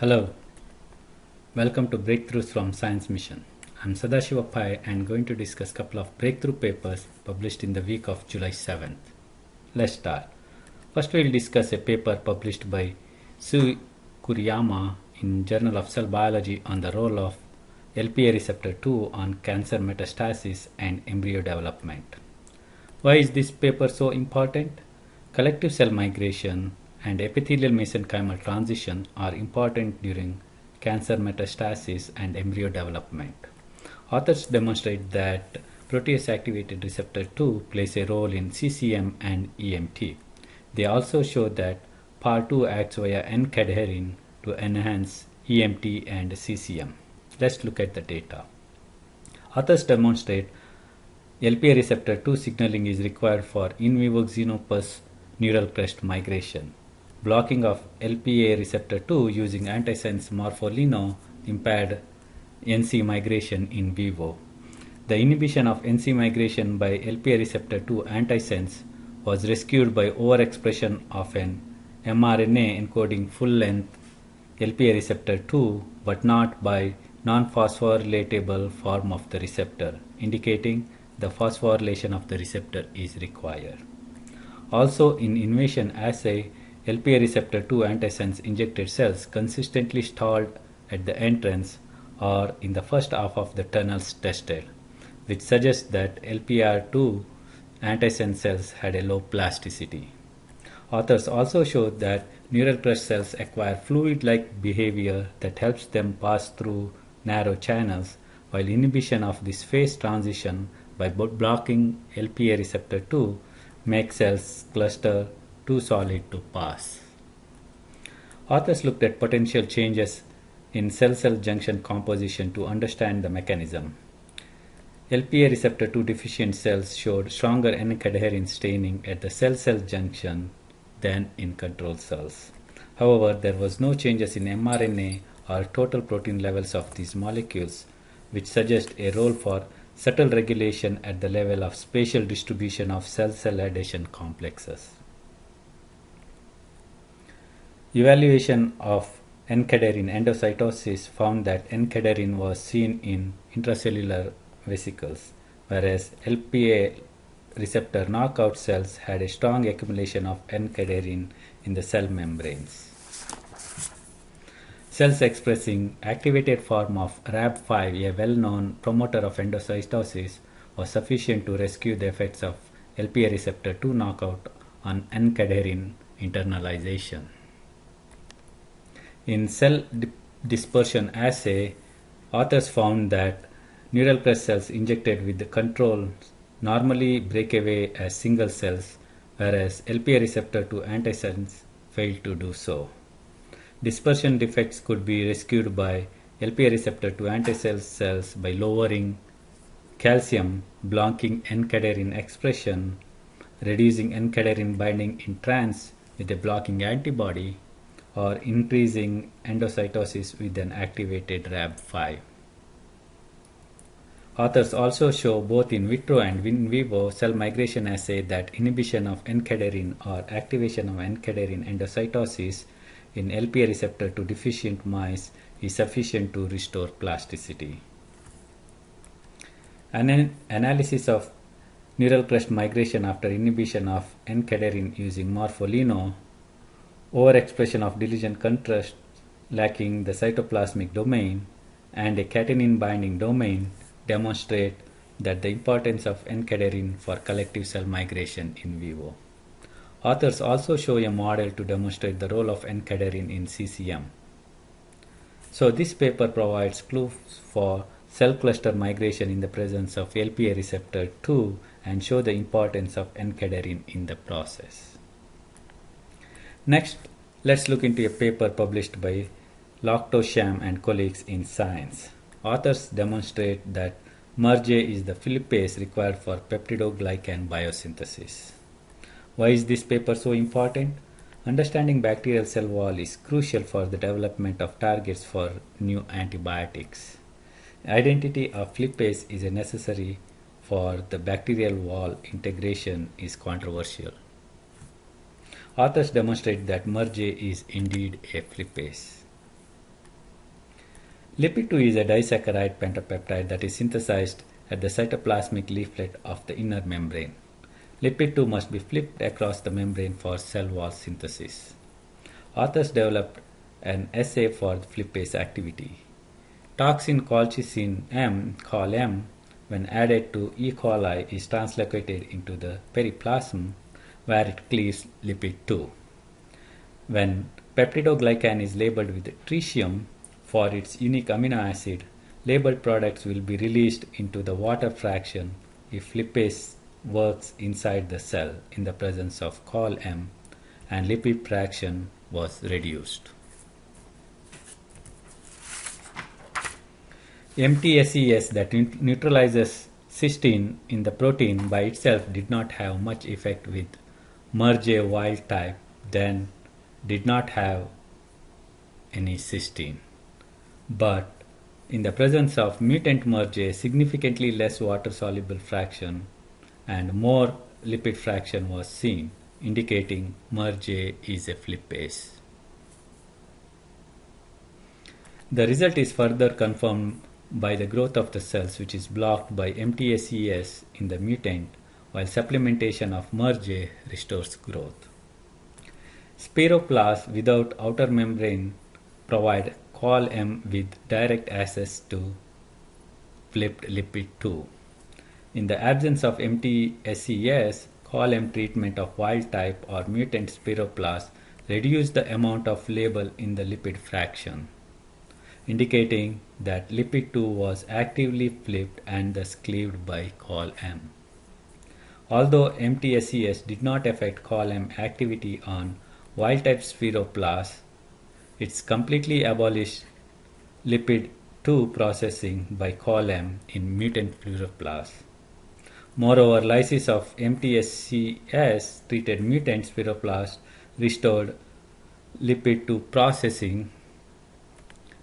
Hello, welcome to Breakthroughs from Science Mission. I'm Sadashiva Pai and going to discuss a couple of breakthrough papers published in the week of July 7th. Let's start. First we'll discuss a paper published by Sue Kuriyama in Journal of Cell Biology on the role of LPA receptor 2 on cancer metastasis and embryo development. Why is this paper so important? Collective cell migration and epithelial mesenchymal transition are important during cancer metastasis and embryo development. Authors demonstrate that protease activated receptor 2 plays a role in CCM and EMT. They also show that PAR2 acts via N-cadherin to enhance EMT and CCM. Let's look at the data. Authors demonstrate LPA receptor 2 signaling is required for in vivo xenopus neural crest migration. Blocking of LPA receptor 2 using antisense morpholino impaired NC migration in vivo. The inhibition of NC migration by LPA receptor 2 antisense was rescued by overexpression of an mRNA encoding full-length LPA receptor 2 but not by non-phosphorylatable form of the receptor, indicating the phosphorylation of the receptor is required. Also, in invasion assay, LPA receptor 2 antisense injected cells consistently stalled at the entrance or in the first half of the tunnels tested, which suggests that LPR2 antisense cells had a low plasticity. Authors also showed that neural crest cells acquire fluid-like behavior that helps them pass through narrow channels, while inhibition of this phase transition by blocking LPA receptor 2 makes cells cluster too solid to pass. Authors looked at potential changes in cell-cell junction composition to understand the mechanism. LPA receptor 2 deficient cells showed stronger N-cadherin staining at the cell-cell junction than in control cells. However, there was no changes in mRNA or total protein levels of these molecules, which suggest a role for subtle regulation at the level of spatial distribution of cell-cell adhesion complexes. Evaluation of N-cadherin endocytosis found that N-cadherin was seen in intracellular vesicles, whereas LPA receptor knockout cells had a strong accumulation of N-cadherin in the cell membranes. Cells expressing activated form of Rab5, a well-known promoter of endocytosis, was sufficient to rescue the effects of LPA receptor 2 knockout on N-cadherin internalization. In cell dispersion assay, authors found that neural crest cells injected with the control normally break away as single cells, whereas LPA receptor 2 antisense failed to do so. Dispersion defects could be rescued by LPA receptor 2 antisense cells by lowering calcium, blocking N-cadherin expression, reducing N-cadherin binding in trans with a blocking antibody, or increasing endocytosis with an activated Rab5. Authors also show both in vitro and in vivo cell migration assay that inhibition of N-cadherin or activation of N-cadherin endocytosis in LPA receptor 2 deficient mice is sufficient to restore plasticity. An analysis of neural crest migration after inhibition of N-cadherin using morpholino, overexpression of diligent contrast lacking the cytoplasmic domain, and a catenin binding domain demonstrate that the importance of N-cadherin for collective cell migration in vivo. Authors also show a model to demonstrate the role of N-cadherin in CCM. So this paper provides clues for cell cluster migration in the presence of LPA receptor 2 and show the importance of N-cadherin in the process. Next, let's look into a paper published by Loctosham and colleagues in Science. Authors demonstrate that MurJ is the Flippase required for peptidoglycan biosynthesis. Why is this paper so important? Understanding bacterial cell wall is crucial for the development of targets for new antibiotics. Identity of Flippase is necessary for the bacterial wall integration is controversial. Authors demonstrate that MurJ is indeed a Flippase. Lipid-2 is a disaccharide pentapeptide that is synthesized at the cytoplasmic leaflet of the inner membrane. Lipid-2 must be flipped across the membrane for cell wall synthesis. Authors developed an assay for flippase activity. Toxin colchicine M, col M, when added to E. coli is translocated into the periplasm where it cleaves lipid-2. When peptidoglycan is labeled with tritium for its unique amino acid, labeled products will be released into the water fraction if flippase works inside the cell in the presence of col M and lipid fraction was reduced. MTSES that neutralizes cysteine in the protein by itself did not have much effect with MurJ wild type, then did not have any cysteine. But in the presence of mutant MurJ, significantly less water soluble fraction and more lipid fraction was seen, indicating MurJ is a flippase. The result is further confirmed by the growth of the cells, which is blocked by MTSES in the mutant, while supplementation of MurJ restores growth. Spiroplasts without outer membrane provide col M with direct access to flipped lipid-2. In the absence of MTSES, col M treatment of wild type or mutant spiroplasts reduce the amount of label in the lipid fraction, indicating that lipid-2 was actively flipped and thus cleaved by col M. Although MTSES did not affect col M activity on wild-type spiroplasts, it completely abolished lipid-2 processing by col M in mutant pluriplasts. Moreover, lysis of MTSES treated mutant spiroplasts restored lipid-2 processing,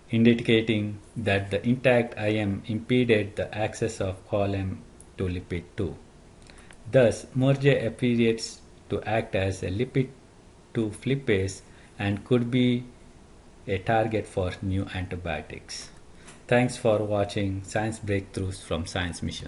indicating that the intact IM impeded the access of col M to lipid-2. Thus, MurJ appears to act as a lipid-2 flippase and could be a target for new antibiotics. Thanks for watching Science Breakthroughs from Science Mission.